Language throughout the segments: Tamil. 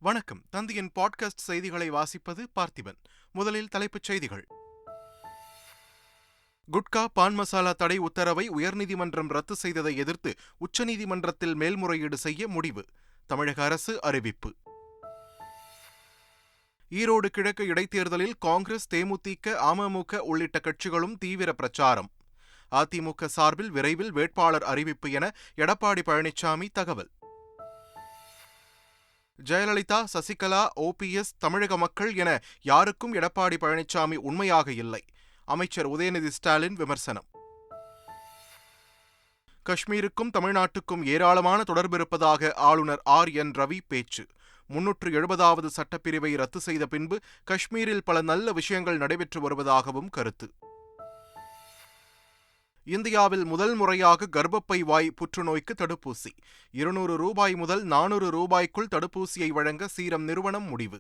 வணக்கம். தந்தையின் பாட்காஸ்ட் செய்திகளை வாசிப்பது பார்த்திபன். முதலில் தலைப்புச் செய்திகள். குட்கா பான் மசாலா தடை உத்தரவை உயர்நீதிமன்றம் ரத்து செய்ததை எதிர்த்து உச்சநீதிமன்றத்தில் மேல்முறையீடு செய்ய முடிவு. தமிழக அரசு அறிவிப்பு. ஈரோடு கிழக்கு இடைத்தேர்தலில் காங்கிரஸ், தேமுதிக, அமமுக உள்ளிட்ட கட்சிகளும் தீவிர பிரச்சாரம். அதிமுக சார்பில் விரைவில் வேட்பாளர் அறிவிப்பு என எடப்பாடி பழனிசாமி தகவல். ஜெயலலிதா, சசிகலா, OPS, தமிழக மக்கள் என யாருக்கும் எடப்பாடி பழனிசாமி உண்மையாக இல்லை. அமைச்சர் உதயநிதி ஸ்டாலின் விமர்சனம். காஷ்மீருக்கும் தமிழ்நாட்டுக்கும் ஏராளமான தொடர்பு இருப்பதாக ஆளுநர் RN ரவி பேச்சு. 370வது சட்டப்பிரிவை ரத்து செய்த பின்பு காஷ்மீரில் பல நல்ல விஷயங்கள் நடைபெற்று வருவதாகவும் கருத்து. இந்தியாவில் முதல் முறையாக கர்ப்பப்பை வாய் புற்றுநோய்க்கு தடுப்பூசி. 200 ரூபாய் முதல் 400 ரூபாய்க்குள் தடுப்பூசியை வழங்க சீரம் நிறுவனம் முடிவு.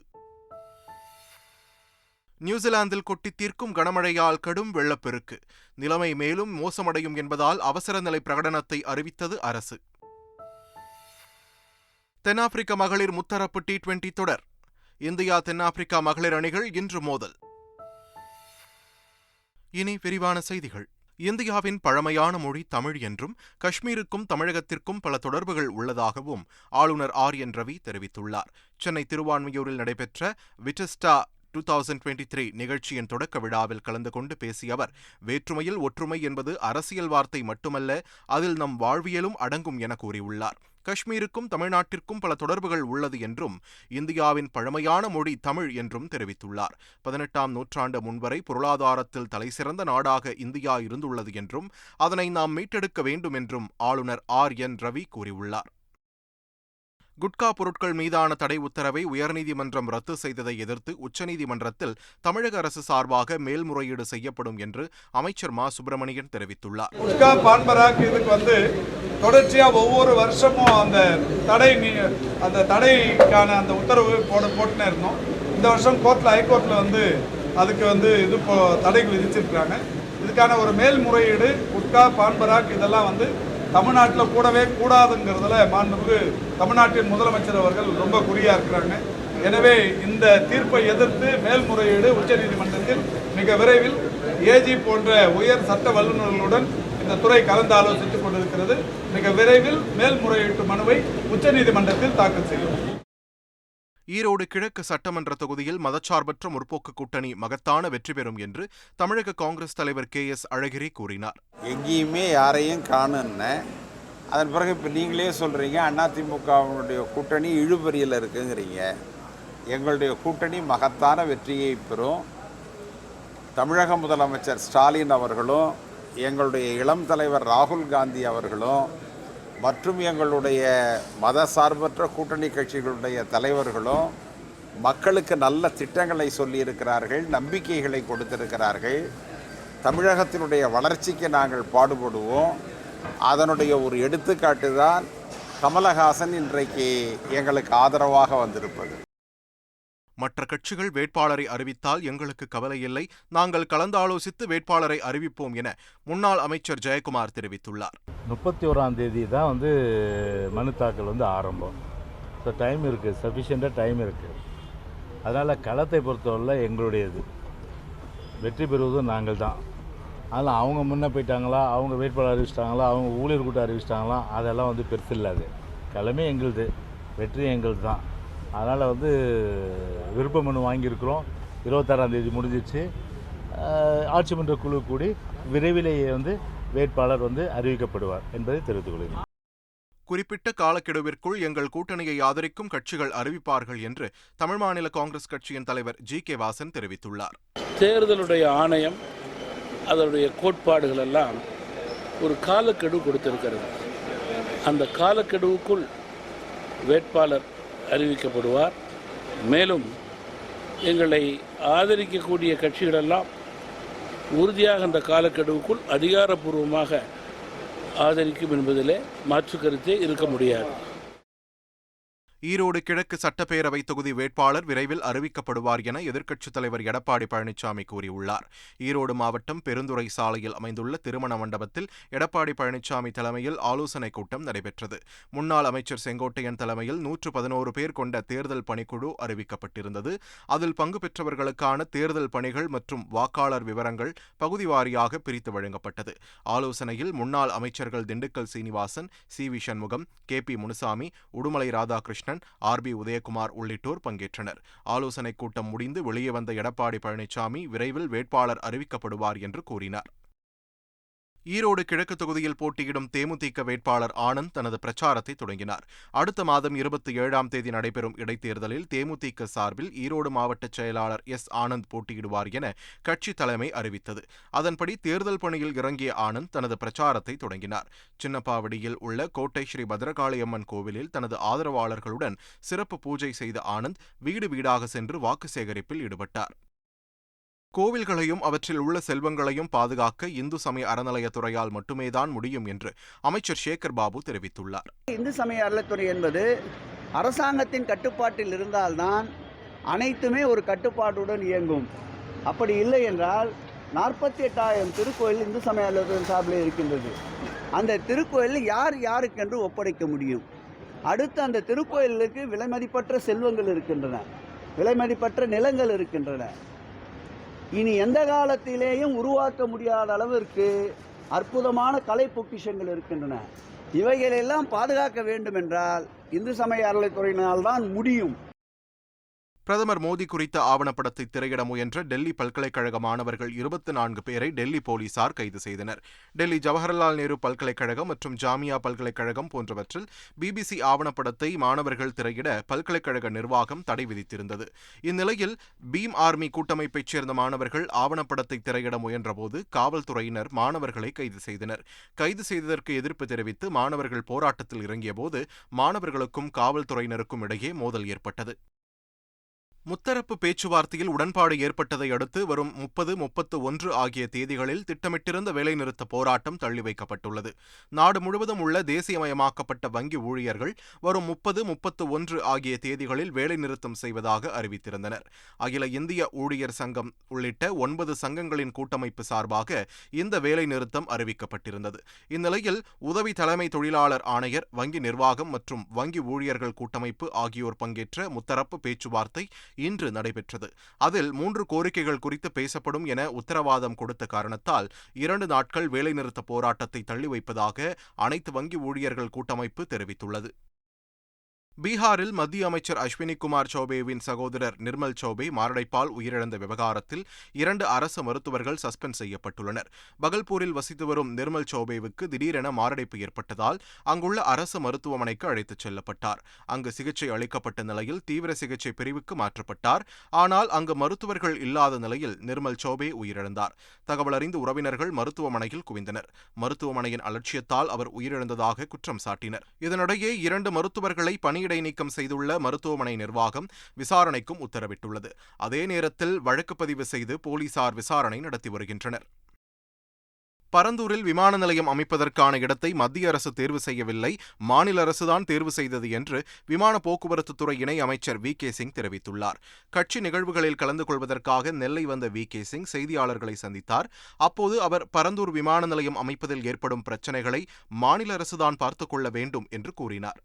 நியூசிலாந்தில் கொட்டி தீர்க்கும் கனமழையால் கடும் வெள்ளப்பெருக்கு. நிலைமை மேலும் மோசமடையும் என்பதால் அவசர நிலை பிரகடனத்தை அறிவித்தது அரசு. தென்னாப்பிரிக்க மகளிர் முத்தரப்பு T20 தொடர். இந்தியா, தென்னாப்பிரிக்கா மகளிர் அணிகள் இன்று மோதல். இனி விரிவான செய்திகள். இந்தியாவின் பழமையான மொழி தமிழ் என்றும் காஷ்மீருக்கும் தமிழகத்திற்கும் பல தொடர்புகள் உள்ளதாகவும் ஆளுநர் RN ரவி தெரிவித்துள்ளார். சென்னை திருவான்மியூரில் நடைபெற்ற விட்டஸ்டா 2023 நிகழ்ச்சியின் தொடக்க விழாவில் கலந்து கொண்டு பேசிய அவர், வேற்றுமையில் ஒற்றுமை என்பது அரசியல் வார்த்தை மட்டுமல்ல, அதில் நம் வாழ்வியலும் அடங்கும் என கூறியுள்ளார். காஷ்மீருக்கும் தமிழ்நாட்டிற்கும் பல தொடர்புகள் உள்ளது என்றும் இந்தியாவின் பழமையான மொழி தமிழ் என்றும் தெரிவித்துள்ளார். 18ஆம் நூற்றாண்டு முன்வரை பொருளாதாரத்தில் தலைசிறந்த நாடாக இந்தியா இருந்துள்ளது என்றும் அதனை நாம் மீட்டெடுக்க வேண்டும் என்றும் ஆளுநர் RN ரவி கூறியுள்ளார். குட்கா பொருட்கள் மீதான தடை உத்தரவை உயர்நீதிமன்றம் ரத்து செய்ததை எதிர்த்து உச்சநீதிமன்றத்தில் தமிழக அரசு சார்பாக மேல்முறையீடு செய்யப்படும் என்று அமைச்சர் மா. சுப்பிரமணியன் தெரிவித்துள்ளார். குட்கா பான்பராக் இதுக்கு தொடர்ச்சியா ஒவ்வொரு வருஷமும் அந்த தடைக்கான அந்த உத்தரவு போட்டுனே இருந்தோம். இந்த வருஷம் ஹைகோர்ட்ல அதுக்கு தடைகள் விதிச்சிருக்காங்க. இதுக்கான ஒரு மேல்முறையீடு குட்கா பான்பராக் இதெல்லாம் தமிழ்நாட்டில் கூடவே கூடாதுங்கிறதுல மாண்புமிகு தமிழ்நாட்டின் முதலமைச்சர் அவர்கள் ரொம்ப குறியா இருக்கிறாங்க. எனவே இந்த தீர்ப்பை எதிர்த்து மேல்முறையீடு உச்சநீதிமன்றத்தில் மிக விரைவில் AG போன்ற உயர் சட்ட வல்லுநர்களுடன் இந்த துறை கலந்து ஆலோசித்துக் கொண்டிருக்கிறது. மிக விரைவில் மேல்முறையீட்டு மனுவை உச்சநீதிமன்றத்தில் தாக்கல் செய்யும். ஈரோடு கிழக்கு சட்டமன்ற தொகுதியில் மதச்சார்பற்ற முற்போக்கு கூட்டணி மகத்தான வெற்றி பெறும் என்று தமிழக காங்கிரஸ் தலைவர் KS அழகிரி கூறினார். எங்கேயுமே யாரையும் காணுன்னு அதன் பிறகு இப்போ நீங்களே சொல்கிறீங்க அதிமுகவுடைய கூட்டணி இழுபறியில் இருக்குங்கிறீங்க. எங்களுடைய கூட்டணி மகத்தான வெற்றியை பெறும். தமிழக முதலமைச்சர் ஸ்டாலின் அவர்களும் எங்களுடைய இளம் தலைவர் ராகுல் காந்தி அவர்களும் மற்றும் எங்களுடைய மத சார்பற்ற கூட்டணி கட்சிகளுடைய தலைவர்களும் மக்களுக்கு நல்ல திட்டங்களை சொல்லியிருக்கிறார்கள், நம்பிக்கைகளை கொடுத்திருக்கிறார்கள். தமிழகத்தினுடைய வளர்ச்சிக்கு நாங்கள் பாடுபடுவோம். அதனுடைய ஒரு எடுத்துக்காட்டு தான் கமலஹாசன் இன்றைக்கு எங்களுக்கு ஆதரவாக வந்திருப்பது. மற்ற கட்சிகள் வேட்பாளரை அறிவித்தால் எங்களுக்கு கவலை இல்லை, நாங்கள் கலந்தாலோசித்து வேட்பாளரை அறிவிப்போம் என முன்னாள் அமைச்சர் ஜெயக்குமார் தெரிவித்துள்ளார். 31ஆம் தேதி தான் மனு தாக்கல் ஆரம்பம். ஸோ டைம் இருக்குது, சஃபிஷியண்டாக டைம் இருக்குது. அதனால் களத்தை பொறுத்தவரை எங்களுடையது, வெற்றி பெறுவதும் நாங்கள் தான். அதில் அவங்க முன்னே போயிட்டாங்களா, அவங்க வேட்பாளர் அறிவிச்சிட்டாங்களா, அவங்க ஊழியர் கூட்டம் அறிவிச்சிட்டாங்களா, அதெல்லாம் பெருசு இல்லாது. களமே எங்களுது, வெற்றி எங்களுது தான். அதனால் விருப்ப மனு வாங்கியிருக்கிறோம். 26ஆம் தேதி முடிஞ்சிச்சு. ஆட்சி மன்ற குழு கூடி விரைவிலேயே வேட்பாளர் அறிவிக்கப்படுவார் என்பதை தெரிவித்துக் கொள்கிறேன். குறிப்பிட்ட காலக்கெடுவிற்குள் எங்கள் கூட்டணியை ஆதரிக்கும் கட்சிகள் அறிவிப்பார்கள் என்று தமிழ் மாநில காங்கிரஸ் கட்சியின் தலைவர் GK வாசன் தெரிவித்துள்ளார். தேர்தலுடைய ஆணையம் அதனுடைய கோட்பாடுகள் எல்லாம் ஒரு காலக்கெடு கொடுத்திருக்கிறது. அந்த காலக்கெடுவுக்குள் வேட்பாளர் அறிவிக்கப்படுவார். மேலும் எங்களை ஆதரிக்கக்கூடிய கட்சிகளெல்லாம் உறுதியாக அந்த காலக்கெடுவுக்குள் அதிகாரப்பூர்வமாக ஆதரிக்கும் என்பதிலே மாற்று கருத்தே இருக்க முடியாது. ஈரோடு கிழக்கு சட்டப்பேரவை தொகுதி வேட்பாளர் விரைவில் அறிவிக்கப்படுவார் என எதிர்க்கட்சித் தலைவர் எடப்பாடி பழனிசாமி கூறியுள்ளார். ஈரோடு மாவட்டம் பெருந்துறை சாலையில் அமைந்துள்ள திருமண மண்டபத்தில் எடப்பாடி பழனிசாமி தலைமையில் ஆலோசனைக் கூட்டம் நடைபெற்றது. முன்னாள் அமைச்சர் செங்கோட்டையன் தலைமையில் 111 பேர் கொண்ட தேர்தல் பணிக்குழு அறிவிக்கப்பட்டிருந்தது. அதில் பங்கு பெற்றவர்களுக்கான தேர்தல் பணிகள் மற்றும் வாக்காளர் விவரங்கள் பகுதி வாரியாக பிரித்து வழங்கப்பட்டது. ஆலோசனையில் முன்னாள் அமைச்சர்கள் Dindigul Srinivasan, C V. Shanmugam, K P. Munusamy, Udumalai Radhakrishnan, R B. Udhayakumar உள்ளிட்டோர் பங்கேற்றனர். ஆலோசனைக் கூட்டம் முடிந்து வெளியே வந்த எடப்பாடி பழனிசாமி விரைவில் வேட்பாளர் அறிவிக்கப்படுவார் என்று கூறினார். ஈரோடு கிழக்கு தொகுதியில் போட்டியிடும் தேமுதிக வேட்பாளர் ஆனந்த் தனது பிரச்சாரத்தை தொடங்கினார். அடுத்த மாதம் 27ஆம் தேதி நடைபெறும் இடைத்தேர்தலில் தேமுதிக சார்பில் ஈரோடு மாவட்ட செயலாளர் எஸ். ஆனந்த் போட்டியிடுவார் என கட்சி தலைமை அறிவித்தது. அதன்படி தேர்தல் பணியில் இறங்கிய ஆனந்த் தனது பிரச்சாரத்தை தொடங்கினார். சின்னப்பாவடியில் உள்ள கோட்டை ஸ்ரீ பத்ரகாளியம்மன் கோவிலில் தனது ஆதரவாளர்களுடன் சிறப்பு பூஜை செய்த ஆனந்த் வீடு வீடாக சென்று வாக்கு சேகரிப்பில் ஈடுபட்டார். கோவில்களையும் அவற்றில் உள்ள செல்வங்களையும் பாதுகாக்க இந்து சமய அறநிலையத்துறையால் மட்டுமேதான் முடியும் என்று அமைச்சர் சேகர் பாபு தெரிவித்துள்ளார். இந்து சமய அறநிலையத்துறை என்பது அரசாங்கத்தின் கட்டுப்பாட்டில் இருந்தால்தான் அனைத்துமே ஒரு கட்டுப்பாட்டுடன் இயங்கும். அப்படி இல்லை என்றால் 48,000 திருக்கோயில் இந்து சமய அறநிலையத்துறை சார்பில் இருக்கின்றது. அந்த திருக்கோயிலில் யார் யாருக்கென்று ஒப்படைக்க முடியும்? அடுத்து அந்த திருக்கோயிலுக்கு விலைமதிப்பற்ற செல்வங்கள் இருக்கின்றன, விலைமதிப்பற்ற நிலங்கள் இருக்கின்றன. இனி எந்த காலத்திலேயும் உருவாக்க முடியாத அளவிற்கு அற்புதமான கலை பொக்கிஷங்கள் இருக்கின்றன. இவைகளெல்லாம் பாதுகாக்க வேண்டும் என்றால் இந்து சமய அறநிலையத்துறையினால்தான் முடியும். பிரதமர் மோடி குறித்த ஆவணப்படத்தை திரையிட முயன்ற டெல்லி பல்கலைக்கழக மாணவர்கள் 24 பேரை டெல்லி போலீசார் கைது செய்தனர். டெல்லி ஜவஹர்லால் நேரு பல்கலைக்கழகம் மற்றும் ஜாமியா பல்கலைக்கழகம் போன்றவற்றில் பிபிசி ஆவணப்படத்தை மாணவர்கள் திரையிட பல்கலைக்கழக நிர்வாகம் தடை விதித்திருந்தது. இந்நிலையில் பீம் ஆர்மி கூட்டமைப்பைச் சேர்ந்த மாணவர்கள் ஆவணப்படத்தை திரையிட முயன்றபோது காவல்துறையினர் மாணவர்களை கைது செய்தனர். கைது செய்ததற்கு எதிர்ப்பு தெரிவித்து மாணவர்கள் போராட்டத்தில் இறங்கியபோது மாணவர்களுக்கும் காவல்துறையினருக்கும் இடையே மோதல் ஏற்பட்டது. முத்தரப்பு பேச்சுவார்த்தையில் உடன்பாடு ஏற்பட்டதை அடுத்து வரும் 30, 31 ஆகிய தேதிகளில் திட்டமிட்டிருந்த வேலைநிறுத்த போராட்டம் தள்ளி வைக்கப்பட்டுள்ளது. நாடு முழுவதும் உள்ள தேசியமயமாக்கப்பட்ட வங்கி ஊழியர்கள் வரும் 30, 31 ஆகிய தேதிகளில் வேலைநிறுத்தம் செய்வதாக அறிவித்திருந்தனர். அகில இந்திய ஊழியர் சங்கம் உள்ளிட்ட 9 சங்கங்களின் கூட்டமைப்பு சார்பாக இந்த வேலைநிறுத்தம் அறிவிக்கப்பட்டிருந்தது. இந்நிலையில் உதவி தலைமை தொழிலாளர் ஆணையர், வங்கி நிர்வாகம் மற்றும் வங்கி ஊழியர்கள் கூட்டமைப்பு ஆகியோர் பங்கேற்ற முத்தரப்பு பேச்சுவார்த்தை இன்று நடைபெற்றது. அதில் 3 கோரிக்கைகள் குறித்து பேசப்படும் என உத்தரவாதம் கொடுத்த காரணத்தால் 2 நாட்கள் வேலைநிறுத்த போராட்டத்தை தள்ளி வைப்பதாக அனைத்து வங்கி ஊழியர்கள் கூட்டமைப்பு தெரிவித்துள்ளது. பீகாரில் மத்திய அமைச்சர் அஸ்வினி குமார் சௌபேவின் சகோதரர் நிர்மல் சௌபே மாரடைப்பால் உயிரிழந்த விவகாரத்தில் 2 அரசு மருத்துவர்கள் சஸ்பெண்ட் செய்யப்பட்டுள்ளனர். பகல்பூரில் வசித்து வரும் நிர்மல் சௌபேவுக்கு திடீரென மாரடைப்பு ஏற்பட்டதால் அங்குள்ள அரசு மருத்துவமனைக்கு அழைத்துச் செல்லப்பட்டார். அங்கு சிகிச்சை அளிக்கப்பட்ட நிலையில் தீவிர சிகிச்சை பிரிவுக்கு மாற்றப்பட்டார். ஆனால் அங்கு மருத்துவர்கள் இல்லாத நிலையில் நிர்மல் சௌபே உயிரிழந்தார். தகவல் அறிந்து உறவினர்கள் மருத்துவமனையில் குவிந்தனர். மருத்துவமனையின் அலட்சியத்தால் அவர் உயிரிழந்ததாக குற்றம் சாட்டினர். இதனிடையே 2 மருத்துவர்களை பணியிடை நீக்கம் செய்துள்ள மருத்துவமனை நிர்வாகம் விசாரணைக்கும் உத்தரவிட்டுள்ளது. அதே நேரத்தில் வழக்கு பதிவு செய்து போலீசார் விசாரணை நடத்தி வருகின்றனர். பரந்தூரில் விமான நிலையம் அமைப்பதற்கான இடத்தை மத்திய அரசு தேர்வு செய்யவில்லை, மாநில அரசுதான் தேர்வு செய்தது என்று விமான போக்குவரத்துத்துறை இணை அமைச்சர் வி.கே. சிங் தெரிவித்துள்ளார். கட்சி நிகழ்வுகளில் கலந்து கொள்வதற்காக நெல்லை வந்த வி.கே. சிங் செய்தியாளர்களை சந்தித்தார். அப்போது அவர் பரந்தூர் விமான நிலையம் அமைப்பதில் ஏற்படும் பிரச்சினைகளை மாநில அரசுதான் பார்த்துக் கொள்ள வேண்டும் என்று கூறினார்.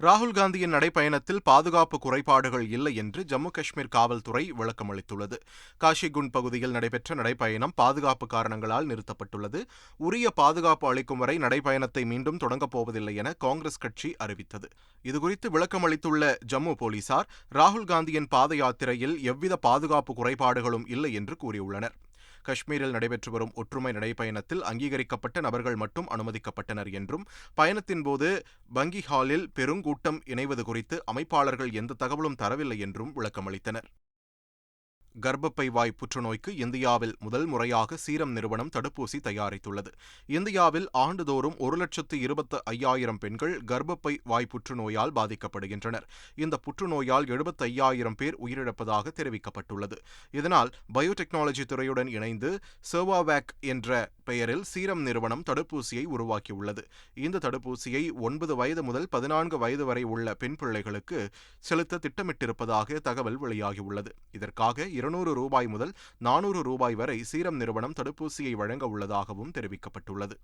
ராகுல் காந்தியின் நடைப்பயணத்தில் பாதுகாப்பு குறைபாடுகள் இல்லை என்று ஜம்மு காஷ்மீர் காவல்துறை விளக்கம் அளித்துள்ளது. காஷிகுண்ட் பகுதியில் நடைபெற்ற நடைப்பயணம் பாதுகாப்பு காரணங்களால் நிறுத்தப்பட்டுள்ளது. உரிய பாதுகாப்பு அளிக்கும் வரை நடைப்பயணத்தை மீண்டும் தொடங்கப் போவதில்லை என காங்கிரஸ் கட்சி அறிவித்தது. இதுகுறித்து விளக்கம் அளித்துள்ள ஜம்மு போலீசார் ராகுல் காந்தியின் பாத யாத்திரையில் எவ்வித பாதுகாப்பு குறைபாடுகளும் இல்லை என்று கூறியுள்ளனர். காஷ்மீரில் நடைபெற்று வரும் ஒற்றுமை நடைப்பயணத்தில் அங்கீகரிக்கப்பட்ட நபர்கள் மட்டும் அனுமதிக்கப்பட்டனர் என்றும் பயணத்தின் போது பங்கி ஹாலில் பெருங்கூட்டம் இணைவது குறித்து அமைப்பாளர்கள் எந்த தகவலும் தரவில்லை என்றும் விளக்கமளித்தனர். கர்ப்பப்பை வாய் புற்றுநோய்க்கு இந்தியாவில் முதல் முறையாக சீரம் நிறுவனம் தடுப்பூசி தயாரித்துள்ளது. இந்தியாவில் ஆண்டுதோறும் 1,25,000 பெண்கள் கர்ப்பப்பை வாய் புற்றுநோயால் பாதிக்கப்படுகின்றனர். இந்த புற்றுநோயால் 75,000 பேர் உயிரிழப்பதாக தெரிவிக்கப்பட்டுள்ளது. இதனால் பயோடெக்னாலஜி துறையுடன் இணைந்து சர்வாவேக் என்ற பெயரில் சீரம் நிறுவனம் தடுப்பூசியை உருவாக்கியுள்ளது. இந்த தடுப்பூசியை 9 வயது முதல் 14 வயது வரை உள்ள பெண் பிள்ளைகளுக்கு செலுத்த திட்டமிட்டிருப்பதாக தகவல் வெளியாகியுள்ளது. இதற்காக ₹200 முதல் ₹400 வரை சீரம் நிறுவனம் தடுப்பூசியை வழங்க உள்ளதாகவும் தெரிவிக்கப்பட்டுள்ளது.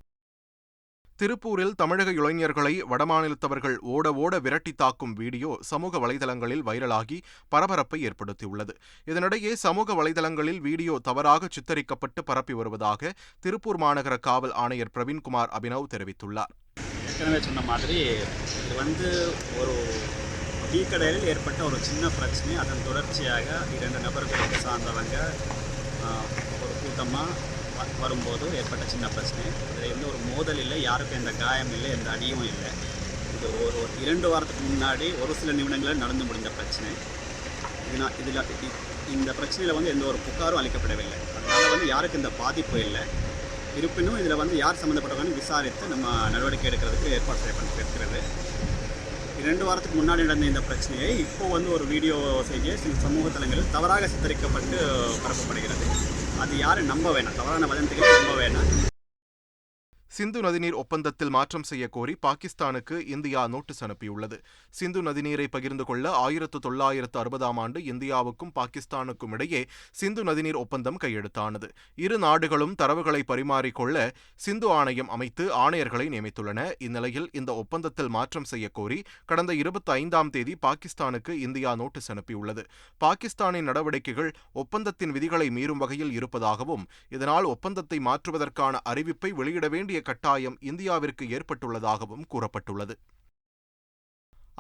திருப்பூரில் தமிழக இளைஞர்களை வடமாநிலத்தவர்கள் ஓட ஓட விரட்டி தாக்கும் வீடியோ சமூக வலைதளங்களில் வைரலாகி பரபரப்பை ஏற்படுத்தியுள்ளது. இதனிடையே சமூக வலைதளங்களில் வீடியோ தவறாக சித்தரிக்கப்பட்டு பரப்பி வருவதாக திருப்பூர் மாநகர காவல் ஆணையர் பிரவீன்குமார் அபினவ் தெரிவித்துள்ளார். ஏற்கனவே சொன்ன மாதிரி இது ஒரு டீ கடையில் ஏற்பட்ட ஒரு சின்ன பிரச்சனை. அதன் தொடர்ச்சியாக 2 நபர்களுக்கு சார்ந்தவங்க ஒரு கூட்டமாக வரும்போது ஏற்பட்ட சின்ன பிரச்சனை. இதில் எந்த ஒரு மோதல் இல்லை, யாருக்கும் எந்த காயம் இல்லை, எந்த அடியும் இல்லை. இது ஒரு 2 வாரத்துக்கு முன்னாடி ஒரு சில நிமிடங்களில் நடந்து முடிந்த பிரச்சனை. இந்த பிரச்சனையில் எந்த ஒரு புகாரும் அளிக்கப்படவில்லை. அதனால் யாருக்கும் இந்த பாதிப்பு இல்லை. இருப்பினும் இதில் யார் சம்மந்தப்பட்டவங்கன்னு விசாரித்து நம்ம நடவடிக்கை எடுக்கிறதுக்கு ஏற்பாடு செய்யப்பட்டிருக்கிறது. 2 வாரத்துக்கு முன்னாடி நடந்த இந்த பிரச்சனையை இப்போ ஒரு வீடியோ செய்தியை சமூக தளங்களில் தவறாக சித்தரிக்கப்பட்டு பரப்பப்படுகிறது. அது யாரும் நம்ப வேணாம், தவறான வதந்திகளை நம்ப வேணாம். சிந்து நதிநீர் ஒப்பந்தத்தில் மாற்றம் செய்ய கோரி பாகிஸ்தானுக்கு இந்தியா நோட்டீஸ் அனுப்பியுள்ளது. சிந்து நதிநீரை பகிர்ந்து கொள்ள 1960ஆம் ஆண்டு இந்தியாவுக்கும் பாகிஸ்தானுக்கும் இடையே சிந்து நதிநீர் ஒப்பந்தம் கையெழுத்தானது. இரு நாடுகளும் தரவுகளை பரிமாறிக்கொள்ள சிந்து ஆணையம் அமைத்து ஆணையர்களை நியமித்துள்ளன. இந்நிலையில் இந்த ஒப்பந்தத்தில் மாற்றம் செய்ய கோரி கடந்த 25ஆம் தேதி பாகிஸ்தானுக்கு இந்தியா நோட்டீஸ் அனுப்பியுள்ளது. பாகிஸ்தானின் நடவடிக்கைகள் ஒப்பந்தத்தின் விதிகளை மீறும் வகையில் இருப்பதாகவும் இதனால் ஒப்பந்தத்தை மாற்றுவதற்கான அறிவிப்பை வெளியிட வேண்டிய கட்டாயம் இந்தியாவிற்கு ஏற்பட்டுள்ளதாகவும் கூறப்பட்டுள்ளது.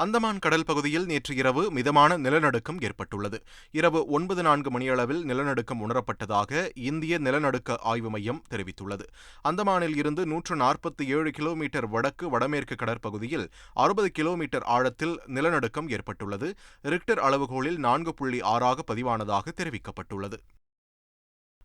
அந்தமான் கடல் பகுதியில் நேற்று இரவு மிதமான நிலநடுக்கம் ஏற்பட்டுள்ளது. இரவு 9:04 மணியளவில் நிலநடுக்கம் உணரப்பட்டதாக இந்திய நிலநடுக்க ஆய்வு மையம் தெரிவித்துள்ளது. அந்தமானில் இருந்து 147 கிலோமீட்டர் வடக்கு வடமேற்கு கடற்பகுதியில் 60 கிலோமீட்டர் ஆழத்தில் நிலநடுக்கம் ஏற்பட்டுள்ளது. ரிக்டர் அளவுகோலில் 4.6 பதிவானதாக தெரிவிக்கப்பட்டுள்ளது.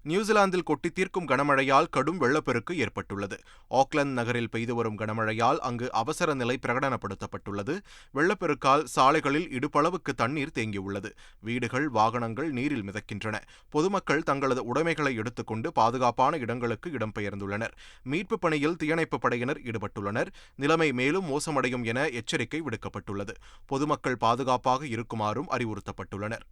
நியூசிலாந்தில் கொட்டி தீர்க்கும் கனமழையால் கடும் வெள்ளப்பெருக்கு ஏற்பட்டுள்ளது. ஆக்லாந்து நகரில் பெய்து வரும் கனமழையால் அங்கு அவசர நிலை பிரகடனப்படுத்தப்பட்டுள்ளது. வெள்ளப்பெருக்கால் சாலைகளில் இடுப்பளவுக்கு தண்ணீர் தேங்கியுள்ளது. வீடுகள், வாகனங்கள் நீரில் மிதக்கின்றன. பொதுமக்கள் தங்களது உடைமைகளை எடுத்துக்கொண்டு பாதுகாப்பான இடங்களுக்கு இடம்பெயர்ந்துள்ளனர். மீட்புப் பணியில் தீயணைப்புப் படையினர் ஈடுபட்டுள்ளனர். நிலைமை மேலும் மோசமடையும் என எச்சரிக்கை விடுக்கப்பட்டுள்ளது. பொதுமக்கள் பாதுகாப்பாக இருக்குமாறும் அறிவுறுத்தப்பட்டுள்ளனர்.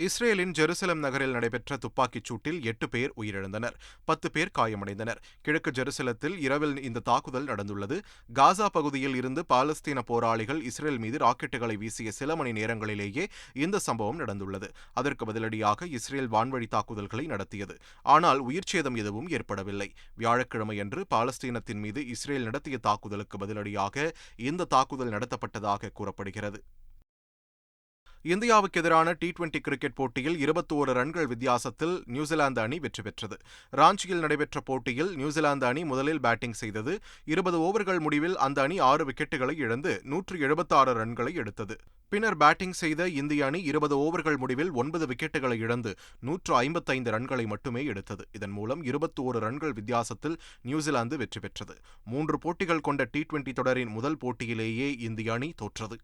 இஸ்ரேலின் ஜெருசலம் நகரில் நடைபெற்ற துப்பாக்கிச் சூட்டில் 8 பேர் உயிரிழந்தனர், 10 பேர் காயமடைந்தனர். கிழக்கு ஜெருசலத்தில் இரவில் இந்த தாக்குதல் நடந்துள்ளது. காசா பகுதியில் இருந்து பாலஸ்தீன போராளிகள் இஸ்ரேல் மீது ராக்கெட்டுகளை வீசிய சில மணி நேரங்களிலேயே இந்த சம்பவம் நடந்துள்ளது. அதற்கு பதிலடியாக இஸ்ரேல் வான்வழி தாக்குதல்களை நடத்தியது. ஆனால் உயிர்ச்சேதம் எதுவும் ஏற்படவில்லை. வியாழக்கிழமையன்று பாலஸ்தீனத்தின் மீது இஸ்ரேல் நடத்திய தாக்குதலுக்கு பதிலடியாக இந்த தாக்குதல் நடத்தப்பட்டதாக கூறப்படுகிறது. இந்தியாவுக்கு எதிரான T20 கிரிக்கெட் போட்டியில் 21 ரன்கள் வித்தியாசத்தில் நியூசிலாந்து அணி வெற்றி பெற்றது. ராஞ்சியில் நடைபெற்ற போட்டியில் நியூசிலாந்து அணி முதலில் பேட்டிங் செய்தது. 20 ஓவர்கள் முடிவில் அந்த அணி 6 விக்கெட்டுகளை இழந்து 176 ரன்களை எடுத்தது. பின்னர் பேட்டிங் செய்த இந்திய அணி 20 ஓவர்கள் முடிவில் 9 விக்கெட்டுகளை இழந்து 155 ரன்களை மட்டுமே எடுத்தது. இதன் மூலம் 21 ரன்கள் வித்தியாசத்தில் நியூசிலாந்து வெற்றி பெற்றது. 3 போட்டிகள் கொண்ட T20 தொடரின் முதல் போட்டியிலேயே இந்திய அணி தோற்றது.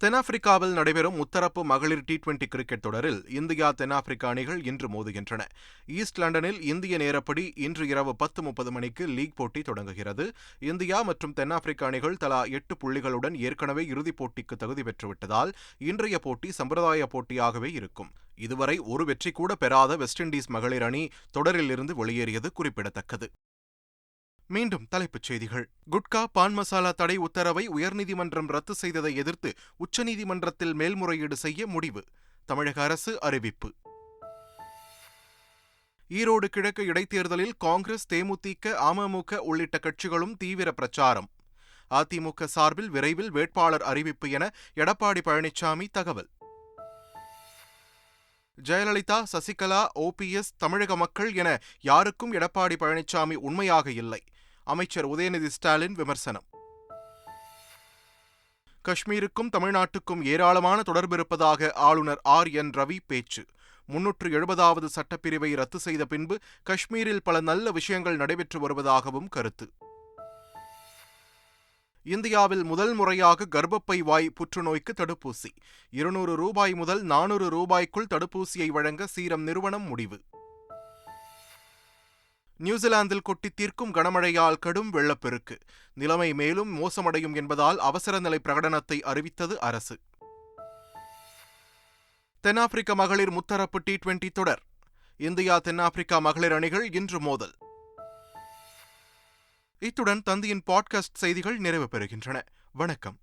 தென்னாப்பிரிக்காவில் நடைபெறும் முத்தரப்பு மகளிர் T20 கிரிக்கெட் தொடரில் இந்தியா தென்னாப்பிரிக்கா அணிகள் இன்று மோதுகின்றன. ஈஸ்ட் லண்டனில் இந்திய நேரப்படி இன்று இரவு 10:30 மணிக்கு லீக் போட்டி தொடங்குகிறது. இந்தியா மற்றும் தென்னாப்பிரிக்க அணிகள் தலா 8 புள்ளிகளுடன் ஏற்கனவே இறுதிப் போட்டிக்கு தகுதி பெற்றுவிட்டதால் இன்றைய போட்டி சம்பிரதாய போட்டியாகவே இருக்கும். இதுவரை ஒரு வெற்றி கூட பெறாத வெஸ்ட் இண்டீஸ் மகளிர் அணி தொடரிலிருந்து வெளியேறியது குறிப்பிடத்தக்கது. மீண்டும் தலைப்புச் செய்திகள். குட்கா, பான் மசாலா தடை உத்தரவை உயர்நீதிமன்றம் ரத்து செய்ததை எதிர்த்து உச்சநீதிமன்றத்தில் மேல்முறையீடு செய்ய முடிவு. தமிழக அரசு அறிவிப்பு. ஈரோடு கிழக்கு இடைத்தேர்தலில் காங்கிரஸ், தேமுதிக, அமமுக உள்ளிட்ட கட்சிகளும் தீவிர பிரச்சாரம். அதிமுக சார்பில் விரைவில் வேட்பாளர் அறிவிப்பு என எடப்பாடி பழனிசாமி தகவல். ஜெயலலிதா, சசிகலா, OPS, தமிழக மக்கள் என யாருக்கும் எடப்பாடி பழனிசாமி உண்மையாக இல்லை. அமைச்சர் உதயநிதி ஸ்டாலின் விமர்சனம். காஷ்மீருக்கும் தமிழ்நாட்டுக்கும் ஏராளமான தொடர்பு இருப்பதாக ஆளுநர் ஆர்.என். ரவி பேச்சு. 370வது சட்டப்பிரிவை ரத்து செய்த பின்பு காஷ்மீரில் பல நல்ல விஷயங்கள் நடைபெற்று வருவதாகவும் கருத்து. இந்தியாவில் முதல் முறையாக கர்ப்பப்பை வாய் புற்றுநோய்க்கு தடுப்பூசி. 200 ரூபாய் முதல் 400 ரூபாய்க்குள் தடுப்பூசியை வழங்க சீரம் நிறுவனம் முடிவு. நியூசிலாந்தில் கொட்டி தீர்க்கும் கனமழையால் கடும் வெள்ளப்பெருக்கு. நிலைமை மேலும் மோசமடையும் என்பதால் அவசர நிலை பிரகடனத்தை அறிவித்தது அரசு. தென்னாப்பிரிக்க மகளிர் முத்தரப்பு T20 தொடர். இந்தியா தென்னாப்பிரிக்கா மகளிர் அணிகள் இன்று மோதல். இத்துடன் தந்தியின் பாட்காஸ்ட் செய்திகள் நிறைவு பெறுகின்றன. வணக்கம்.